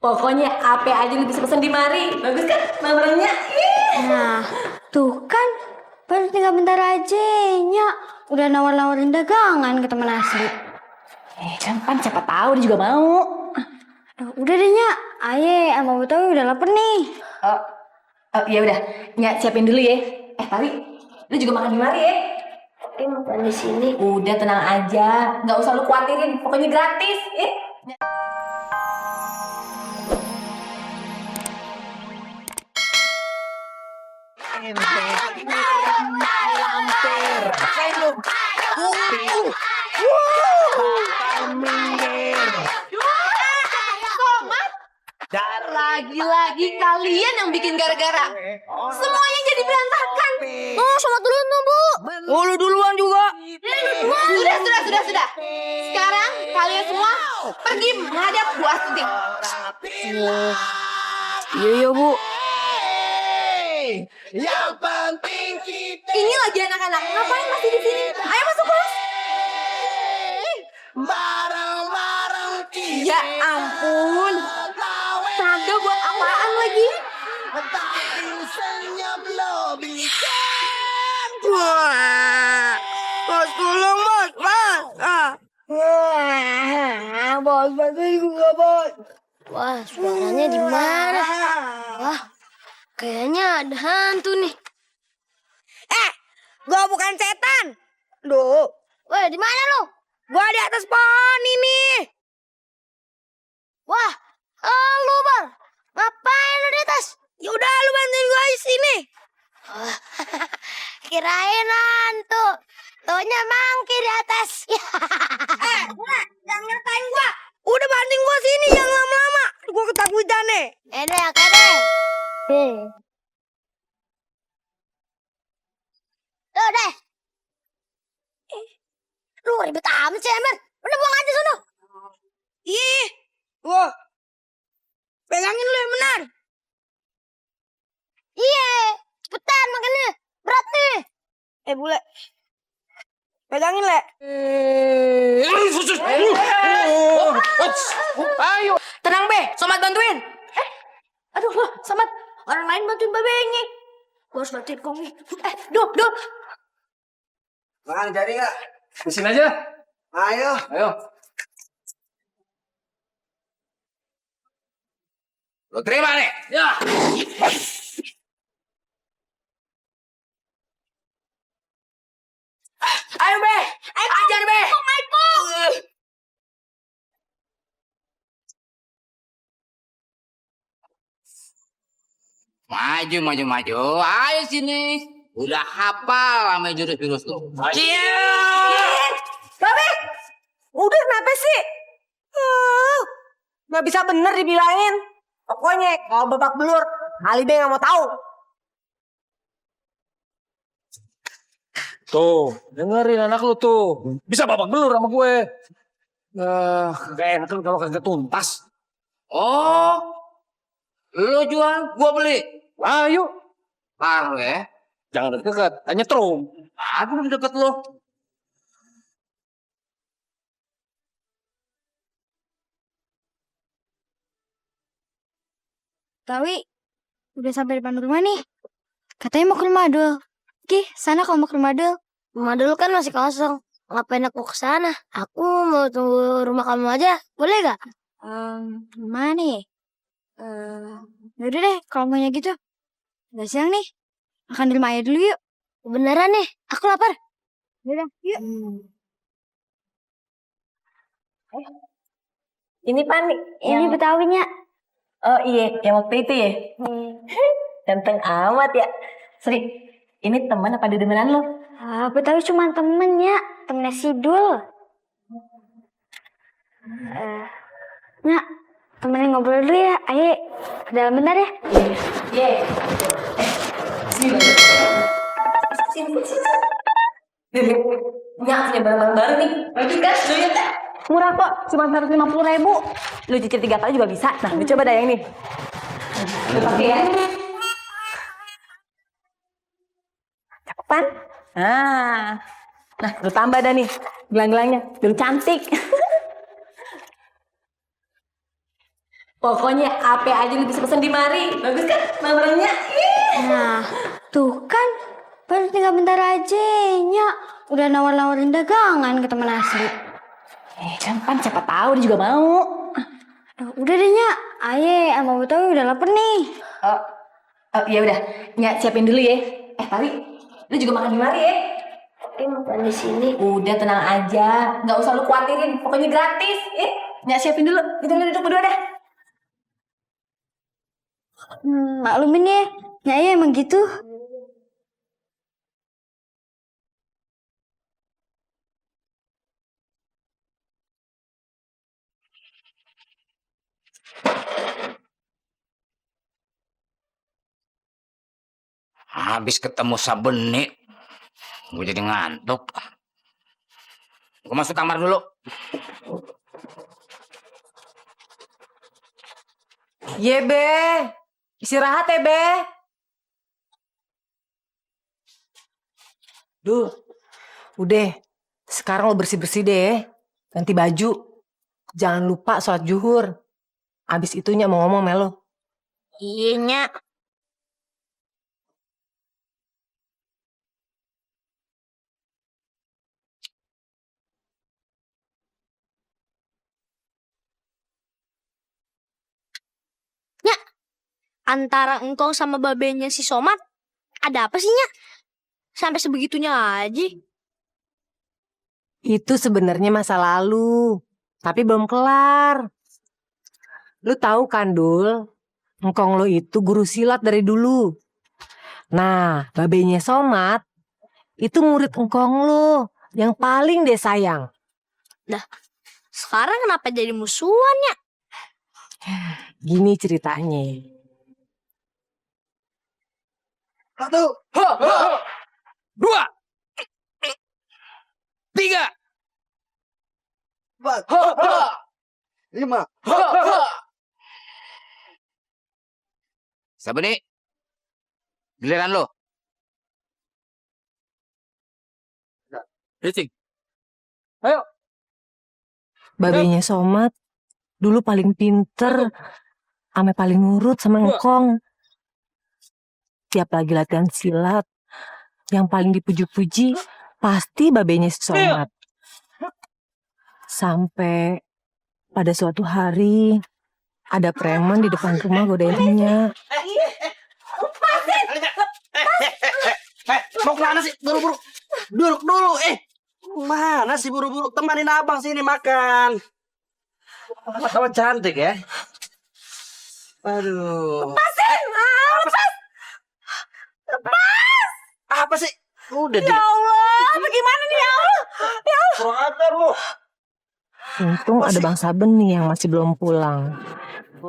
Pokoknya apa aja lu bisa pesen di mari. Bagus kan nomornya? Nah, tuh kan. Baru tinggal bentar aja, Nya. Udah nawar-nawarin dagangan ke teman asli. Kan Pan siapa tahu dia juga mau. Aduh, udah deh, Nya. Aye, sama Betawi udah lapar nih. Oh ya udah, Nya siapin dulu ya. Tapi lu juga makan di mari ya. Tapi makan di sini. Udah tenang aja, nggak usah lu khawatirin, pokoknya gratis. Lagi-lagi kalian yang bikin gara-gara. Semuanya jadi berantakan. Oh, sama duluan dong, Bu. Oh, lu duluan juga. Sudah. Sekarang kalian semua pergi menghadap Bu Astuti. Iya, Bu. Yang penting kita Ini lagi anak-anak. Ngapain masih di sini? Ayo masuk kelas. bareng-bareng kita. Ya ampun. Seragam buat apaan lagi? Senyap lebih. Wah. Mas, tolong, Mas. Bos, bantuin gua, Bos. Wah, suaranya di mana? Wah, kayaknya ada hantu nih. Gua bukan setan. Duh. Wah, di mana lu? Gua di atas pohon ini. Wah, lu Bar. Ngapain lu di atas? Ya udah, lu bantuin gua di sini. Kirain hantu. Taunya mangki di atas. Jangan ngertain gua. Udah bantuin gua sini, jangan lama-lama. Gua ketakutan nih. Enak, enak. Tuh deh. Lu ribet amat sih, Ember. Udah buang aja sono. Ih. Wah. Pegangin lu yang benar. Iya, cepetan makannya. Berat nih. Bule. Pegangin, Le. Ayo. Tenang, Be. Somat bantuin. Aduh, wah, Samad. Orang lain bantuin babenya. Gua harus bantuin Kongi. Dok. Bang, jadi nggak? Di sini aja. Ayo. Ayo. Lo terima nih. Ya. Ayo, Be. Ajar, Be. Maju. Ayo sini. Udah hafal sama jurus-jurus tuh. Babe. Udah kenapa sih? Nggak bisa bener dibilangin. Pokoknya kalau babak belur, Ali Be nggak mau tahu. Tuh, dengerin anak lu tuh. Bisa babak belur sama gue. Gak enak kan kalau kagak tuntas. Oh. Lo jual, gua beli. Ayo. Taruh ya. Jangan deket-deket, hanya trum. Aku belum deket lo. Tawi, udah sampai depan rumah nih. Katanya mau ke rumah Adul. Oke, sana kalau mau ke rumah Adul. Rumah Adul kan masih kosong. Ngapain aku ke sana? Aku mau tunggu rumah kamu aja. Boleh gak? Mana nih? Yaudah deh, kalau maunya gitu. Udah siang nih. Makan di rumah ayah dulu yuk. Beneran nih, aku lapar. Yaudah, yuk. Ini Pan nih. Ini Betawinya. Oh iya, yang waktu itu ya. Ganteng amat ya. Sri, ini teman apa dedemenan lo? Betawi cuma temennya. Temennya Sidul. Nyak, temenin ngobrol dulu ya. Ayo, ke dalam bentar ya. Iya. Sini. Nyak punya barang baru nih. Bagus kan? Lu lihat tak? Murah kok, cuma 150.000. Lu cicil 3 kali juga bisa. Nah, lu coba dah yang ini. Lu pakai ya. Cakep kan? Nah, lu tambah dah nih gelang-gelangnya. Biar cantik. Pokoknya apa aja lu bisa pesen di mari. Bagus kan nomornya? Nah, tuh kan. Baru tinggal bentar aja, Nya. Udah nawar-nawarin dagangan ke teman asli. Kan Pan siapa tahu dia juga mau. Aduh, udah deh, Nya. Aye, sama Betawi udah lapar nih. Oh ya udah, Nya siapin dulu ya. Tapi lu juga makan di mari ya. Tapi makan di sini. Udah tenang aja, nggak usah lu khawatirin, pokoknya gratis. Nya siapin dulu, kita duduk berdua dah. Maklumin ya, Nya emang gitu. Habis ketemu Sabeni, gue jadi ngantuk. Gue masuk kamar dulu. Ye, Be. Istirahat ya, Be. Duh, udah. Sekarang lo bersih-bersih deh. Ganti baju. Jangan lupa sholat zuhur. Abis itu Nya mau ngomong sama lo. Iya, Nya. Nya, antara engkong sama babenya si Somad, ada apa sih, Nya? Sampai sebegitunya aja. Itu sebenarnya masa lalu. Tapi belum kelar. Lu tahu kan, Dul? Engkong lo itu guru silat dari dulu. Nah, babenya Somad itu murid engkong lo yang paling dia sayang. Sekarang kenapa jadi musuhan, Nya? Gini ceritanya. 1, 2, 3, 4, 5. Sabeni, giliran lo. Cicing. Ayo. Babenya Somad dulu paling pinter, ame paling nurut sama engkong. Tiap lagi latihan silat, yang paling dipuji-puji pasti babenya Somad. Sampai pada suatu hari ada preman di depan rumah godainnya. Mau kemana sih? Buru-buru. Duduk dulu. Mana sih buru-buru? Temanin abang sini makan. Sama cantik ya. Aduh. Lepasin! Lepas! Apa sih? Udah Ya Allah, bagaimana nih ya Allah? Ya Allah. Kurang ajar lu. Untung ada Bang Saben nih yang masih belum pulang.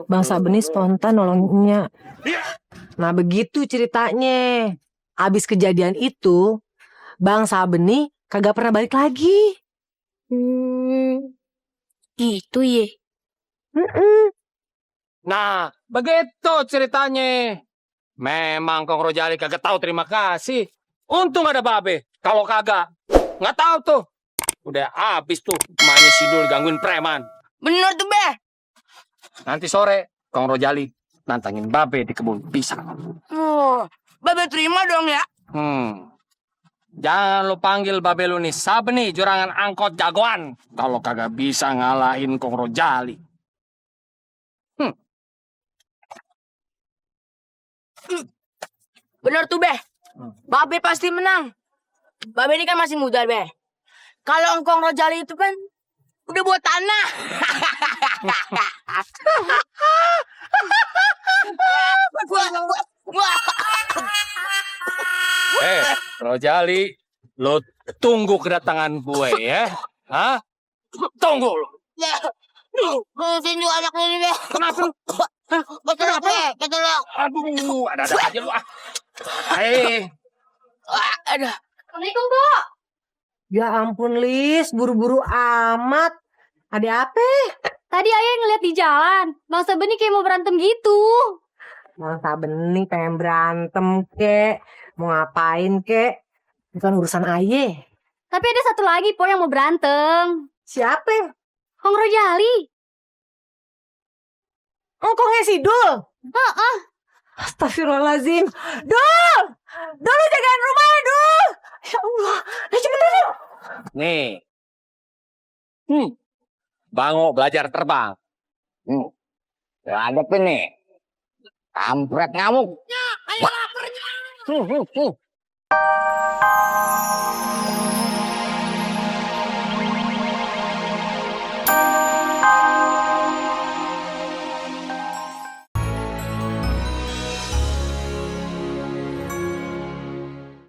Bang Saben nih spontan nolongnya. Nah begitu ceritanya. Abis kejadian itu, Bang Saben nih kagak pernah balik lagi. Gitu ya. Nah, begitu ceritanya. Memang Kong Rojali kagak tahu terima kasih. Untung ada babe. Kalau kagak, nggak tahu tuh. Udah habis tuh emaknya Sidul gangguin preman. Bener tuh, Be. Nanti sore, Kong Rojali nantangin babe di kebun pisang. Oh, Babe terima dong ya. Jangan lu panggil babe lu nih Sabeni, jurangan angkot jagoan. Kalau kagak bisa ngalahin Kong Rojali. Bener tuh, Be. Babe pasti menang. Babe ini kan masih muda, Be. Kalau Engkong Rojali itu kan udah buat tanah. Rojali, lu tunggu kedatangan gue ya. Hah? Tunggu lu. Sini anak ini, Be. Kenapa? Kenapa? Aduh, ada aja lu ah. Ada. Assalamualaikum, Bu. Ya ampun Lis, buru-buru amat. Ada apa? Tadi ayah ngeliat di jalan. Bang Saben nih kayak mau berantem gitu. Bang Saben nih pengen berantem kek. Mau ngapain kek? Bukan urusan aye. Tapi ada satu lagi, Po, yang mau berantem. Siapa? Kong Rojali. Engkongnya si Dul. Astagfirullahaladzim. Dul! Dul, lu jagain rumahnya, Dul! Ya Allah. Ya cepetan yuk. Nih. Bango belajar terbang. Ada nih. Kampret ngamuk. Hmm.